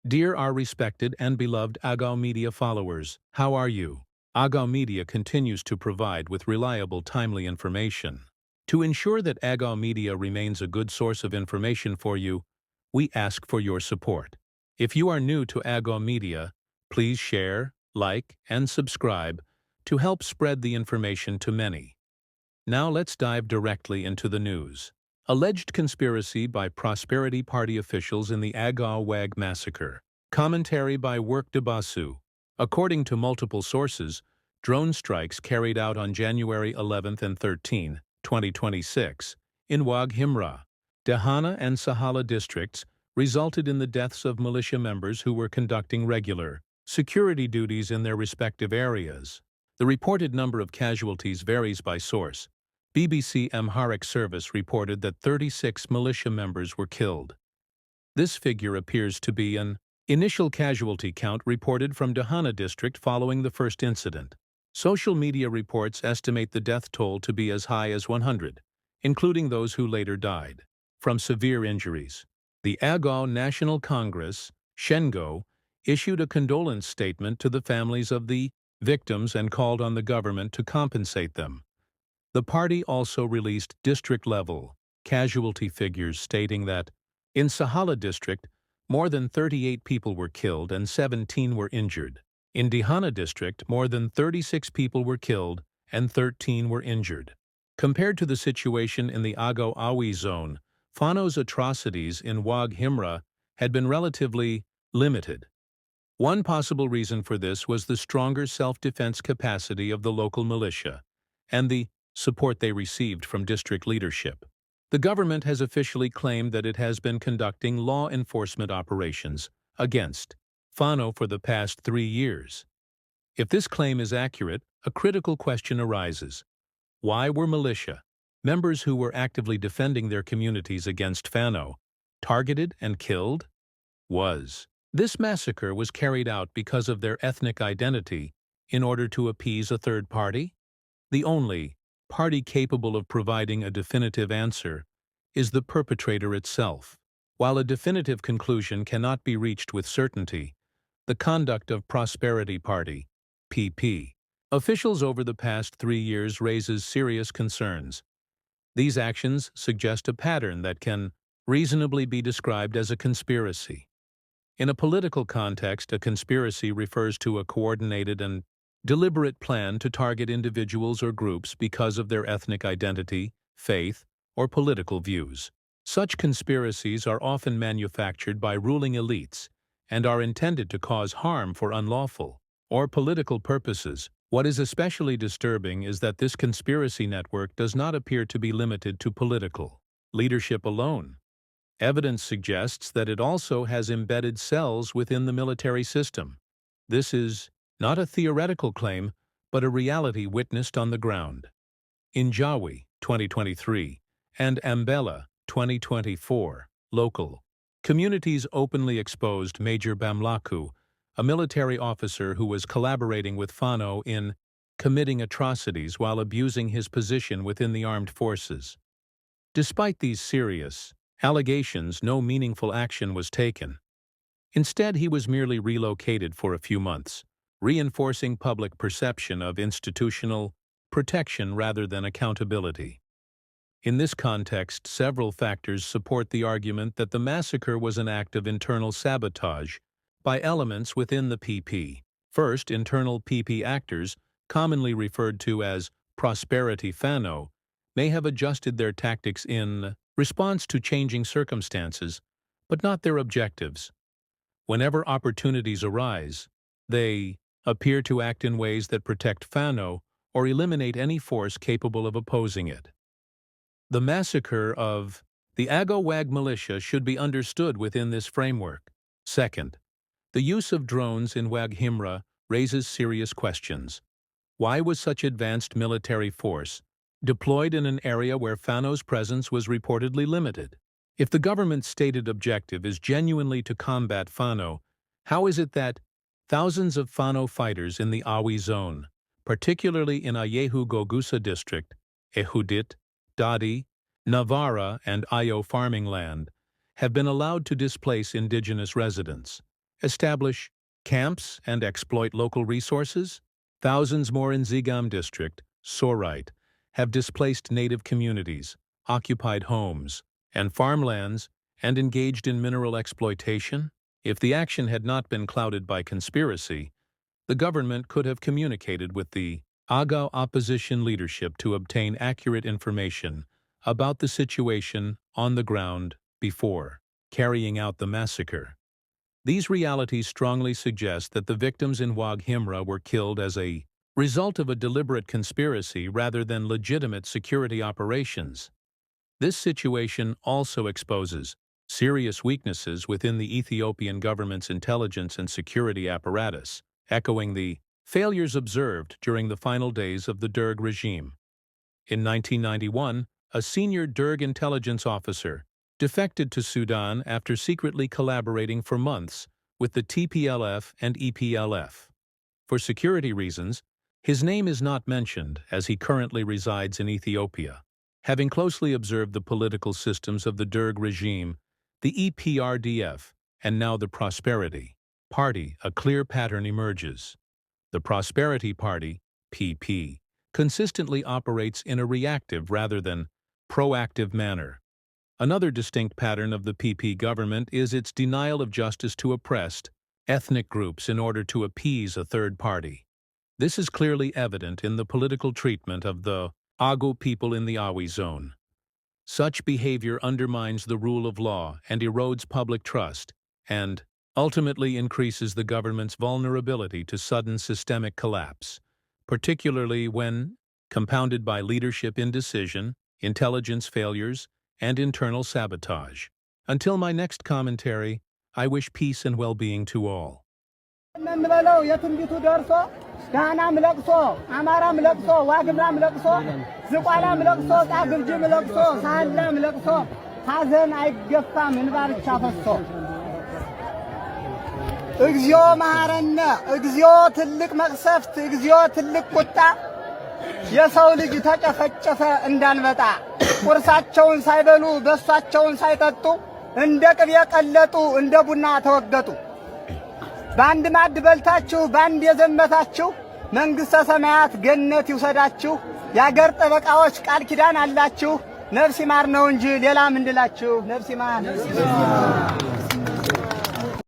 Dear our respected and beloved Agaw Media followers, how are you? Agaw Media continues to provide with reliable, timely information. To ensure that Agaw Media remains a good source of information for you, we ask for your support. If you are new to Agaw Media, please share, like, and subscribe to help spread the information to many. Now let's dive directly into the news. Alleged conspiracy by Prosperity Party officials in the Agaw massacre. Commentary by Worke Debasu. According to multiple sources, drone strikes carried out on January 11 and 13, 2026, in Wag Himra, Dehana and Sahala districts resulted in the deaths of militia members who were conducting regular security duties in their respective areas. The reported number of casualties varies by source. BBC Amharic service reported that 36 militia members were killed. This figure appears to be an initial casualty count reported from Dehana district following the first incident. Social media reports estimate the death toll to be as high as 100, including those who later died from severe injuries. The Agaw National Congress, Shengo, issued a condolence statement to the families of the victims and called on the government to compensate them. The party also released district-level casualty figures stating that, in Sahala district, more than 38 people were killed and 17 were injured. In Dehana district, more than 36 people were killed and 13 were injured. Compared to the situation in the Agaw Awi zone, Fano's atrocities in Wag Himra had been relatively limited. One possible reason for this was the stronger self-defense capacity of the local militia and the support they received from district leadership. The government has officially claimed that it has been conducting law enforcement operations against Fano for the past 3 years. If this claim is accurate, a critical question arises. Why were militia, members who were actively defending their communities against Fano, targeted and killed? This massacre was carried out because of their ethnic identity in order to appease a third party? The only party capable of providing a definitive answer is the perpetrator itself. While a definitive conclusion cannot be reached with certainty, the conduct of Prosperity Party, PP, officials over the past 3 years raises serious concerns. These actions suggest a pattern that can reasonably be described as a conspiracy. In a political context, a conspiracy refers to a coordinated and deliberate plan to target individuals or groups because of their ethnic identity, faith, or political views. Such conspiracies are often manufactured by ruling elites and are intended to cause harm for unlawful or political purposes. What is especially disturbing is that this conspiracy network does not appear to be limited to political leadership alone. Evidence suggests that it also has embedded cells within the military system. This is not a theoretical claim, but a reality witnessed on the ground. In Jawi, 2023, and Ambela, 2024, local communities openly exposed Major Bamlaku, a military officer who was collaborating with Fano in committing atrocities while abusing his position within the armed forces. Despite these serious allegations, no meaningful action was taken. Instead, he was merely relocated for a few months, reinforcing public perception of institutional protection rather than accountability. In this context, several factors support the argument that the massacre was an act of internal sabotage by elements within the PP. First, internal PP actors, commonly referred to as Prosperity Fano, may have adjusted their tactics in response to changing circumstances, but not their objectives. Whenever opportunities arise, they appear to act in ways that protect Fano or eliminate any force capable of opposing it. The massacre of the Agaw militia should be understood within this framework. Second, the use of drones in Wag Himra raises serious questions. Why was such advanced military force deployed in an area where Fano's presence was reportedly limited? If the government's stated objective is genuinely to combat Fano, how is it that thousands of Fano fighters in the Awi zone, particularly in Ayehu Gogusa district, Ehudit, Dadi, Navara, and Ayo farming land, have been allowed to displace indigenous residents? establish camps and exploit local resources? Thousands more in Zigam district, Sorite, have displaced native communities, occupied homes and farmlands, and engaged in mineral exploitation. If the action had not been clouded by conspiracy, the government could have communicated with the Agaw opposition leadership to obtain accurate information about the situation on the ground before carrying out the massacre. These realities strongly suggest that the victims in Wag Himra were killed as a result of a deliberate conspiracy rather than legitimate security operations. This situation also exposes serious weaknesses within the Ethiopian government's intelligence and security apparatus, echoing the failures observed during the final days of the Derg regime. In 1991, a senior Derg intelligence officer defected to Sudan after secretly collaborating for months with the TPLF and EPLF. For security reasons, his name is not mentioned as he currently resides in Ethiopia. Having closely observed the political systems of the Derg regime, the EPRDF, and now the Prosperity Party, a clear pattern emerges. The Prosperity Party, PP, consistently operates in a reactive rather than proactive manner. Another distinct pattern of the PP government is its denial of justice to oppressed ethnic groups in order to appease a third party. This is clearly evident in the political treatment of the Agaw people in the Awi zone. Such behavior undermines the rule of law and erodes public trust, and ultimately increases the government's vulnerability to sudden systemic collapse, particularly when compounded by leadership indecision, intelligence failures, and internal sabotage. Until my next commentary, I wish peace and well-being to all. Agaw maharana, Agaw ትልቅ መቅሰፍት Agaw ትልቅ ቁጣ የሰው ልጅ ተጨፈጨፈ እንዳንበጣ ቁርሳቸውን ሳይበሉ በሷቸውን ሳይጠጡ እንደ ቅቤ ቀለጡ እንደ ቡና ተወገጡ በአንድ ማድ በልታችሁ በአንድ የዘመታችሁ መንግስተ ሰማያት ገነት ይውሰዳችሁ ያገር ጠበቃዎች ቃል ኪዳን አላችሁ ነፍስ ይማር ነው እንጂ ሌላ ምን ልላችሁ ነፍስ ይማር